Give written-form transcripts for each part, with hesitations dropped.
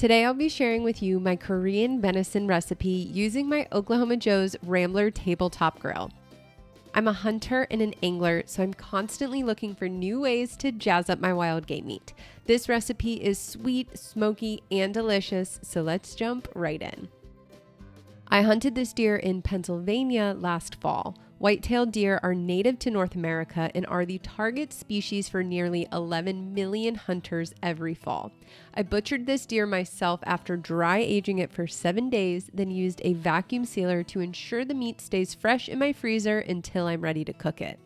Today I'll be sharing with you my Korean venison recipe using my Oklahoma Joe's Rambler Tabletop Grill. I'm a hunter and an angler, so I'm constantly looking for new ways to jazz up my wild game meat. This recipe is sweet, smoky, and delicious, so let's jump right in. I hunted this deer in Pennsylvania last fall. White-tailed deer are native to North America and are the target species for nearly 11 million hunters every fall. I butchered this deer myself after dry aging it for 7 days, then used a vacuum sealer to ensure the meat stays fresh in my freezer until I'm ready to cook it.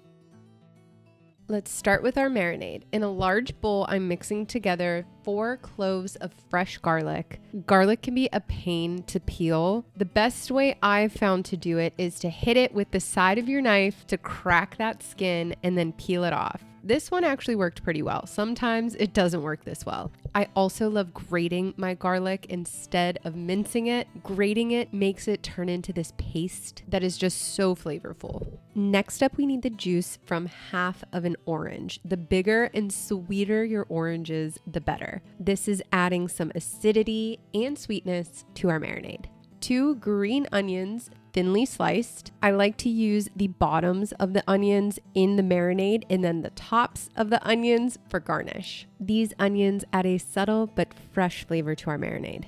Let's start with our marinade. In a large bowl, I'm mixing together 4 cloves of fresh garlic. Garlic can be a pain to peel. The best way I've found to do it is to hit it with the side of your knife to crack that skin and then peel it off. This one actually worked pretty well. Sometimes it doesn't work this well. I also love grating my garlic instead of mincing it. Grating it makes it turn into this paste that is just so flavorful. Next up, we need the juice from half of an orange. The bigger and sweeter your orange is, the better. This is adding some acidity and sweetness to our marinade. 2 green onions, thinly sliced. I like to use the bottoms of the onions in the marinade and then the tops of the onions for garnish. These onions add a subtle but fresh flavor to our marinade.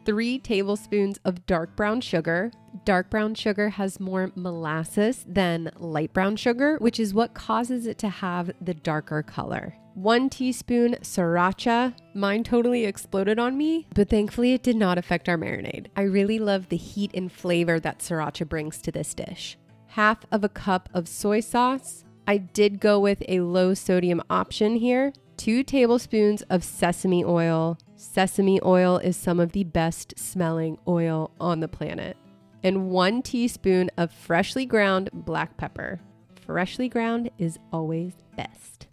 3 tablespoons of dark brown sugar. Dark brown sugar has more molasses than light brown sugar, which is what causes it to have the darker color. 1 teaspoon sriracha. Mine totally exploded on me, but thankfully it did not affect our marinade. I really love the heat and flavor that sriracha brings to this dish. 1/2 cup of soy sauce. I did go with a low sodium option here. 2 tablespoons of sesame oil. Sesame oil is some of the best smelling oil on the planet. And 1 teaspoon of freshly ground black pepper. Freshly ground is always best.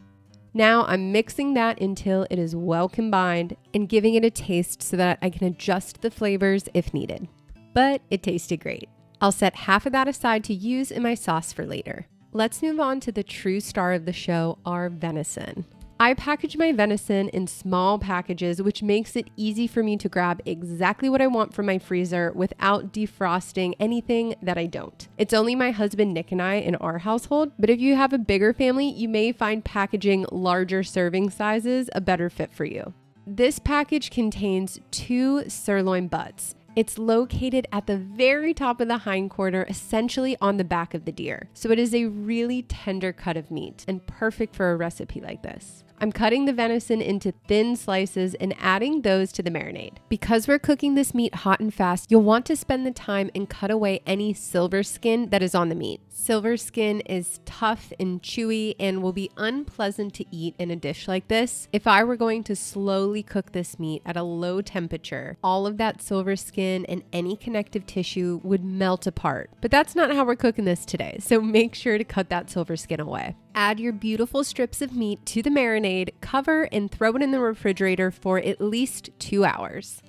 Now I'm mixing that until it is well combined and giving it a taste so that I can adjust the flavors if needed. But it tasted great. I'll set half of that aside to use in my sauce for later. Let's move on to the true star of the show, our venison. I package my venison in small packages, which makes it easy for me to grab exactly what I want from my freezer without defrosting anything that I don't. It's only my husband Nick and I in our household, but if you have a bigger family, you may find packaging larger serving sizes a better fit for you. This package contains 2 sirloin butts. It's located at the very top of the hindquarter, essentially on the back of the deer. So it is a really tender cut of meat and perfect for a recipe like this. I'm cutting the venison into thin slices and adding those to the marinade. Because we're cooking this meat hot and fast, you'll want to spend the time and cut away any silver skin that is on the meat. Silver skin is tough and chewy and will be unpleasant to eat in a dish like this. If I were going to slowly cook this meat at a low temperature, all of that silver skin and any connective tissue would melt apart. But that's not how we're cooking this today, so make sure to cut that silver skin away. Add your beautiful strips of meat to the marinade, cover and throw it in the refrigerator for at least 2 hours.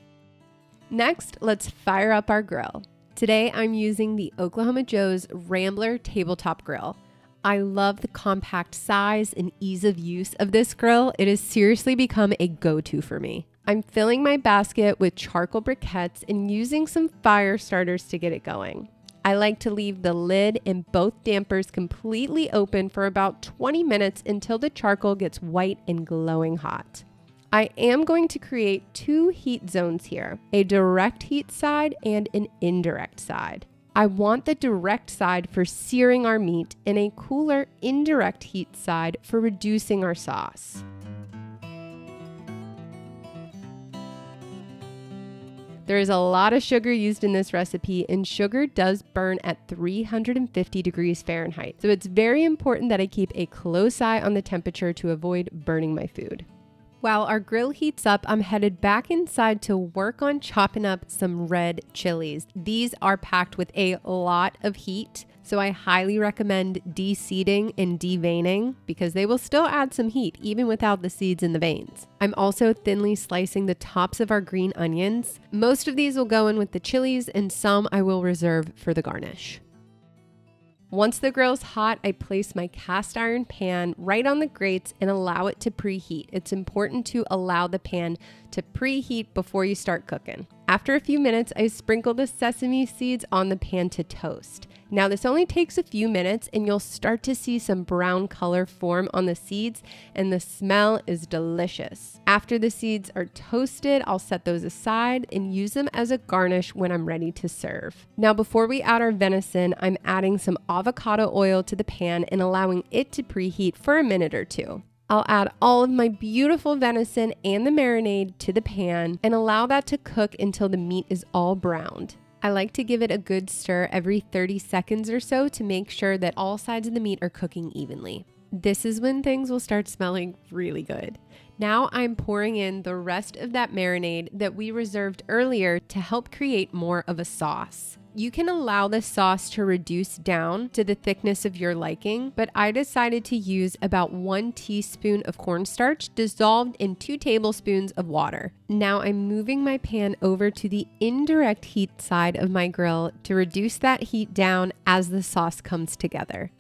Next, let's fire up our grill. Today, I'm using the Oklahoma Joe's Rambler Tabletop Grill. I love the compact size and ease of use of this grill. It has seriously become a go-to for me. I'm filling my basket with charcoal briquettes and using some fire starters to get it going. I like to leave the lid and both dampers completely open for about 20 minutes until the charcoal gets white and glowing hot. I am going to create 2 heat zones here, a direct heat side and an indirect side. I want the direct side for searing our meat and a cooler indirect heat side for reducing our sauce. There is a lot of sugar used in this recipe, and sugar does burn at 350 degrees Fahrenheit. So it's very important that I keep a close eye on the temperature to avoid burning my food. While our grill heats up, I'm headed back inside to work on chopping up some red chilies. These are packed with a lot of heat, so I highly recommend de-seeding and deveining because they will still add some heat even without the seeds in the veins. I'm also thinly slicing the tops of our green onions. Most of these will go in with the chilies and some I will reserve for the garnish. Once the grill's hot, I place my cast iron pan right on the grates and allow it to preheat. It's important to allow the pan to preheat before you start cooking. After a few minutes, I sprinkle the sesame seeds on the pan to toast. Now this only takes a few minutes and you'll start to see some brown color form on the seeds and the smell is delicious. After the seeds are toasted, I'll set those aside and use them as a garnish when I'm ready to serve. Now before we add our venison, I'm adding some avocado oil to the pan and allowing it to preheat for a minute or two. I'll add all of my beautiful venison and the marinade to the pan and allow that to cook until the meat is all browned. I like to give it a good stir every 30 seconds or so to make sure that all sides of the meat are cooking evenly. This is when things will start smelling really good. Now I'm pouring in the rest of that marinade that we reserved earlier to help create more of a sauce. You can allow the sauce to reduce down to the thickness of your liking, but I decided to use about 1 teaspoon of cornstarch dissolved in 2 tablespoons of water. Now I'm moving my pan over to the indirect heat side of my grill to reduce that heat down as the sauce comes together.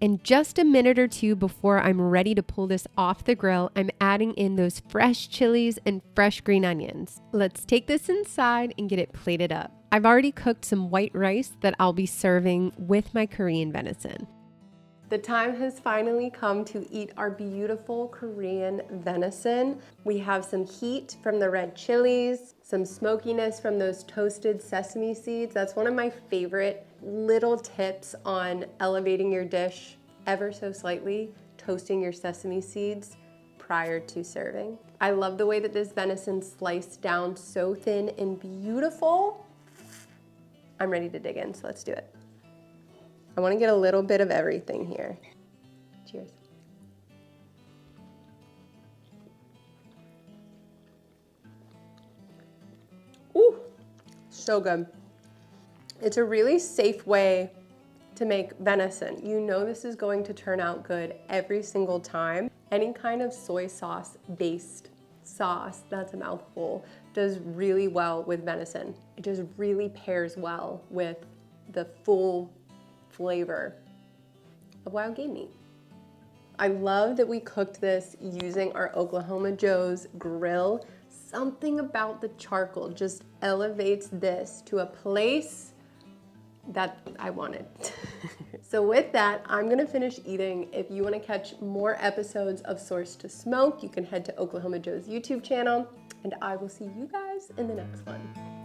And just a minute or two before I'm ready to pull this off the grill, I'm adding in those fresh chilies and fresh green onions. Let's take this inside and get it plated up. I've already cooked some white rice that I'll be serving with my Korean venison. The time has finally come to eat our beautiful Korean venison. We have some heat from the red chilies, some smokiness from those toasted sesame seeds. That's one of my favorite little tips on elevating your dish ever so slightly, toasting your sesame seeds prior to serving. I love the way that this venison sliced down so thin and beautiful. I'm ready to dig in, so let's do it. I want to get a little bit of everything here. Cheers. Ooh, so good. It's a really safe way to make venison. You know this is going to turn out good every single time. Any kind of soy sauce based sauce, that's a mouthful, does really well with venison. It just really pairs well with the full flavor of wild game meat. I love that we cooked this using our Oklahoma Joe's grill. Something about the charcoal just elevates this to a place that I wanted. So with that, I'm gonna finish eating. If you wanna catch more episodes of Source to Smoke, you can head to Oklahoma Joe's YouTube channel, and I will see you guys in the next one.